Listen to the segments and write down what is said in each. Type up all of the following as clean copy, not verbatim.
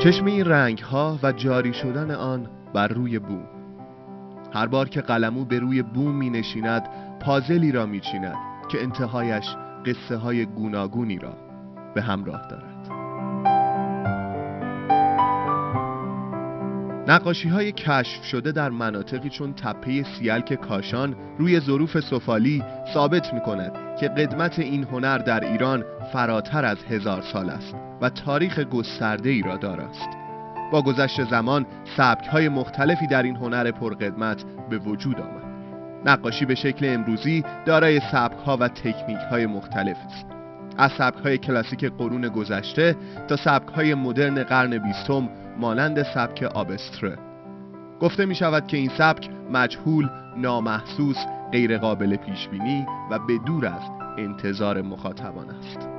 چشمه رنگ ها و جاری شدن آن بر روی بوم. هر بار که قلمو به روی بوم می نشیند پازلی را می چیند که انتهایش قصه های گوناگونی را به همراه دارد. نقاشی های کشف شده در مناطقی چون تپه سیلک کاشان روی ظروف سفالی ثابت می کند که قدمت این هنر در ایران فراتر از 1000 سال است و تاریخ گسترده‌ای را دارست. با گذشت زمان سبک‌های مختلفی در این هنر پرقدمت به وجود آمد. نقاشی به شکل امروزی دارای سبک‌ها و تکنیک‌های مختلف است. از سبک‌های کلاسیک قرون گذشته تا سبک‌های مدرن قرن 20 مانند سبک آبستره. گفته می شود که این سبک مجهول، نامحسوس، غیر قابل پیش بینی و به دور از انتظار مخاطبان است.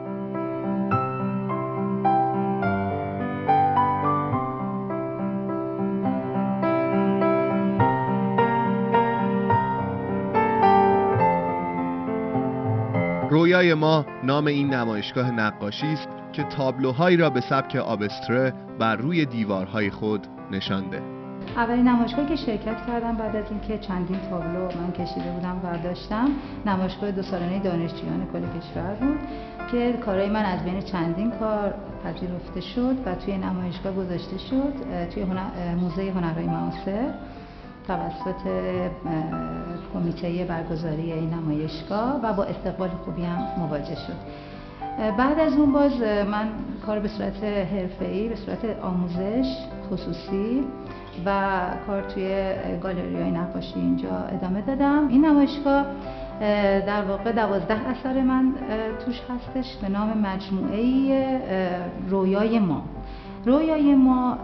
رویای ما نام این نمایشگاه نقاشی است که تابلوهایی را به سبک آبستره بر روی دیوارهای خود نشانده. اولین نمایشگاهی که شرکت کردم بعد از اینکه چندین تابلو من کشیده بودم و داشتم، نمایشگاه 2 سالانه دانشجویان کل کشور بود که کارهای من از بین چندین کار پذیرفته شد و توی نمایشگاه گذاشته شد توی موزه هنرهای معاصر توسط کمیته برگزاری این نمایشگاه و با استقبال خوبی هم مواجه شد. بعد از اون باز من کار به صورت حرفه‌ای، به صورت آموزش خصوصی و کار توی گالری‌های نقاشی اینجا ادامه دادم. این نمایشگاه در واقع 12 اثر من توش هستش به نام مجموعه رویای ما. رویای ما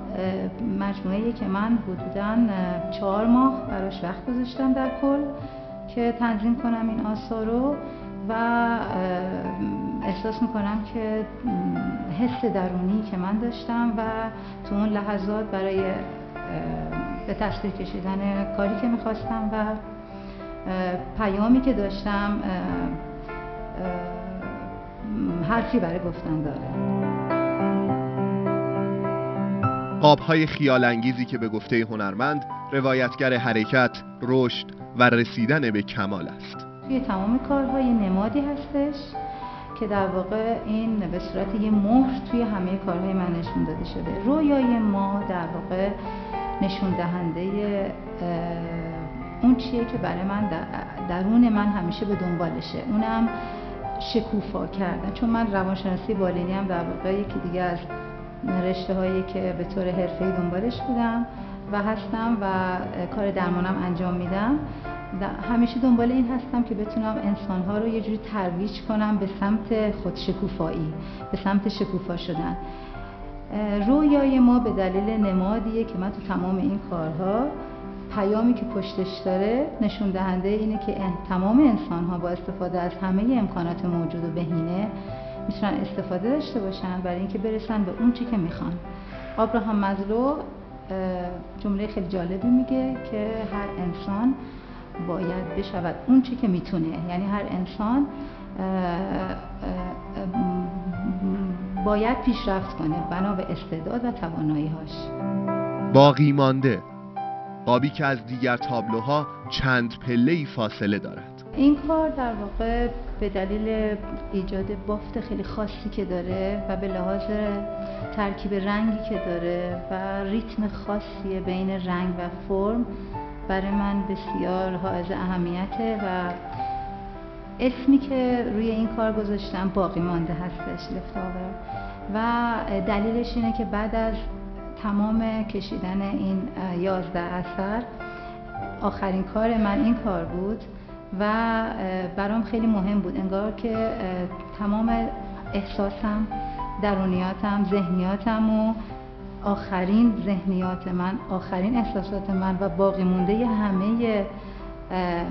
مجموعه‌ای که من حدوداً 4 ماه براش وقت گذاشتم در کل که تنظیم کنم این آثار رو و احساس میکنم که حس درونی که من داشتم و تو اون لحظات برای به تصویر کشیدن کاری که میخواستم و پیامی که داشتم حرفی برای گفتن داره. قاب‌های خیال انگیزی که به گفته هنرمند روایتگر حرکت، رشد و رسیدن به کمال است. توی تمام کارهای نمادی هستش که در واقع این به صورت یه مهر توی همه کارهای من نشون داده شده. رویای ما در واقع نشون دهنده اون چیه که برای من درون من همیشه به دنبالشه، اونم شکوفا کردن. چون من روانشناسی بالینی هم در واقع یکی دیگه از رشته هایی که به طور حرفه‌ای دنبالش بودم و هستم و کار درمانم انجام میدم. همیشه دنبال این هستم که بتونم انسانها رو یه جوری ترویج کنم به سمت خودشکوفایی، به سمت شکوفا شدن. رویای ما به دلیل نمادیه که من تو تمام این کارها پیامی که پشتش داره نشون دهنده اینه که تمام انسانها با استفاده از همه امکانات موجود و بهینه میتونن استفاده داشته باشن برای اینکه برسن به اون چی که میخوان. آبراهام مازلو جمله خیلی جالبی میگه که هر انسان باید بشود اون چی که میتونه، یعنی هر انسان باید پیشرفت کنه بنا به استعداد و توانایی‌هاش. باقی مانده، قابی که از دیگر تابلوها چند پله‌ای فاصله دارد. این کار در واقع به دلیل ایجاد بافت خیلی خاصی که داره و به لحاظ ترکیب رنگی که داره و ریتم خاصی بین رنگ و فرم برای من بسیار حائز اهمیته و اسمی که روی این کار گذاشتم باقی مانده هستش، لفت‌آور. و دلیلش اینه که بعد از تمام کشیدن این 11 اثر آخرین کار من این کار بود و برام خیلی مهم بود. انگار که تمام احساسم، درونیاتم، ذهنیاتم و آخرین ذهنیات من، آخرین احساسات من و باقی مونده همه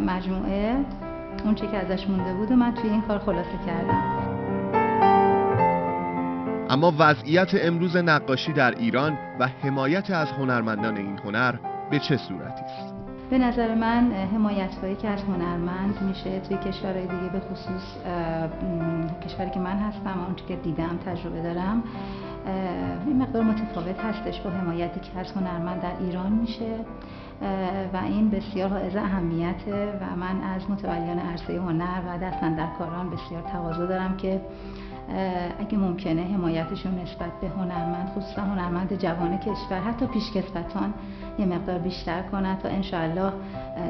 مجموعه اون چه که ازش مونده بود و من توی این کار خلاصه کردم. اما وضعیت امروز نقاشی در ایران و حمایت از هنرمندان این هنر به چه صورتی است؟ به نظر من حمایت‌هایی که از هنرمند میشه توی کشورهای دیگه، به خصوص کشوری که من هستم، اون که دیدم، تجربه دارم، این مقدار متفاوت هستش با حمایتی که از هنرمند در ایران میشه و این بسیار حائز اهمیته و من از متولیان عرصه هنر و دست‌اندرکاران بسیار تقاضا دارم که اگه ممکنه حمایتشون نسبت به هنرمند، خصوصا هنرمند جوان کشور، حتی پیشکسوتان یه مقدار بیشتر کنن تا انشاءالله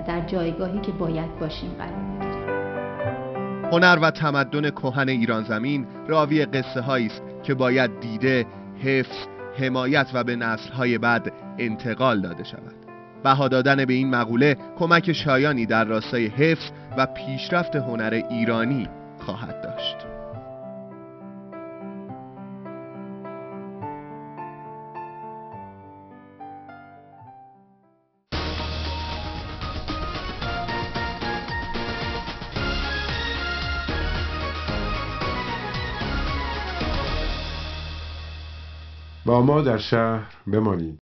در جایگاهی که باید باشیم قرار بگیریم. هنر و تمدن کهن ایران زمین راوی قصه هایی است که باید دیده، حفظ، حمایت و به نسل‌های بعد انتقال داده شود. بها دادن به این مقوله کمک شایانی در راستای حفظ و پیشرفت هنر ایرانی خواهد داشت. با ما در شهر بمانید.